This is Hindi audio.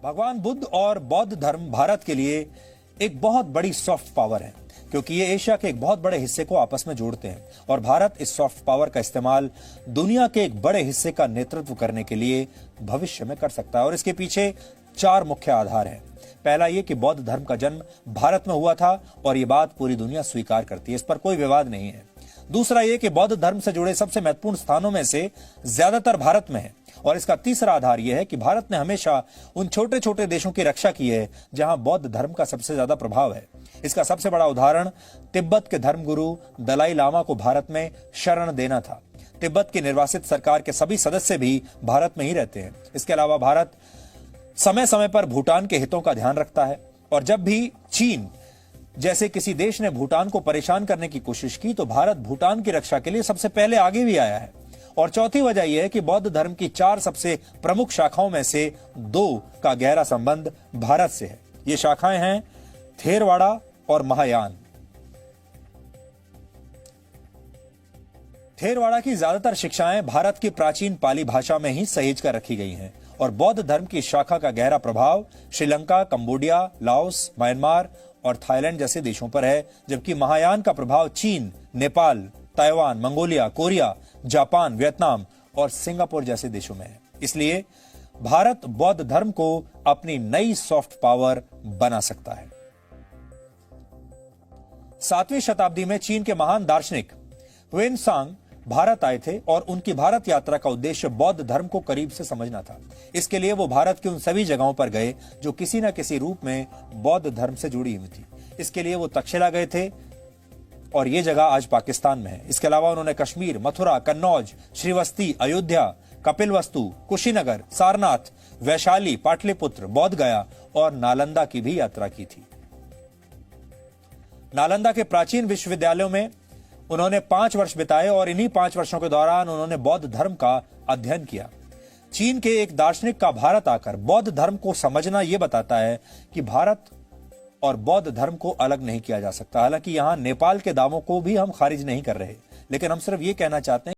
भगवान बुद्ध और बौद्ध धर्म भारत के लिए एक बहुत बड़ी सॉफ्ट पावर है, क्योंकि ये एशिया के एक बहुत बड़े हिस्से को आपस में जोड़ते हैं और भारत इस सॉफ्ट पावर का इस्तेमाल दुनिया के एक बड़े हिस्से का नेतृत्व करने के लिए भविष्य में कर सकता है। और इसके पीछे 4 मुख्य आधार हैं। पहला ये कि बौद्ध धर्म का जन्म भारत में हुआ था और ये बात पूरी दुनिया स्वीकार करती है, इस पर कोई विवाद नहीं है। दूसरा ये कि बौद्ध धर्म से जुड़े सबसे महत्वपूर्ण स्थानों में से ज्यादातर भारत में है। और इसका तीसरा आधार यह है कि भारत ने हमेशा उन छोटे छोटे देशों की रक्षा की है जहां बौद्ध धर्म का सबसे ज्यादा प्रभाव है। इसका सबसे बड़ा उदाहरण तिब्बत के धर्मगुरु दलाई लामा को भारत में शरण देना था। तिब्बत की निर्वासित सरकार के सभी सदस्य भी भारत में ही रहते हैं। इसके अलावा भारत समय समय पर भूटान के हितों का ध्यान रखता है और जब भी चीन जैसे किसी देश ने भूटान को परेशान करने की कोशिश की तो भारत भूटान की रक्षा के लिए सबसे पहले आगे भी आया है। और चौथी वजह यह है कि बौद्ध धर्म की 4 सबसे प्रमुख शाखाओं में से 2 का गहरा संबंध भारत से है। ये शाखाएं हैं थेरवाड़ा और महायान। थेरवाड़ा की ज्यादातर शिक्षाएं भारत की प्राचीन पाली भाषा में ही सहेज कर रखी गई हैं और बौद्ध धर्म की शाखा का गहरा प्रभाव श्रीलंका, कंबोडिया, लाओस, म्यांमार और थाईलैंड जैसे देशों पर है, जबकि महायान का प्रभाव चीन, Nepal, Taiwan, Mongolia, Korea, Japan, Vietnam और सिंगापुर जैसे देशों में है। इसलिए भारत बौद्ध धर्म को अपनी नई सॉफ्ट पावर बना सकता है। 7वीं शताब्दी में चीन के महान दार्शनिक हुएनसांग भारत आए थे और उनकी भारत यात्रा का उद्देश्य बौद्ध धर्म को करीब से समझना था। इसके लिए वो भारत की उन सभी जगहों पर गए जो किसी न किसी रूप में बौद्ध धर्म से जुड़ी हुई थी। इसके लिए वो तक्षशिला गए थे और ये जगह आज पाकिस्तान में है। इसके अलावा उन्होंने कश्मीर, मथुरा, कन्नौज, श्रीवस्ती, अयोध्या, कपिलवस्तु, कुशीनगर, सारनाथ, वैशाली, पाटलिपुत्र, बोध गया और नालंदा की भी यात्रा की थी। नालंदा के प्राचीन विश्वविद्यालयों में उन्होंने 5 वर्ष बिताए और इन्हीं 5 वर्षों के दौरान उन्होंने बौद्ध धर्म का अध्ययन किया। चीन के एक दार्शनिक का भारत आकर बौद्ध धर्म को समझना यह बताता है कि भारत और बौद्ध धर्म को अलग नहीं किया जा सकता। हालांकि यहां नेपाल के दावों को भी हम खारिज नहीं कर रहे, लेकिन हम सिर्फ ये कहना चाहते हैं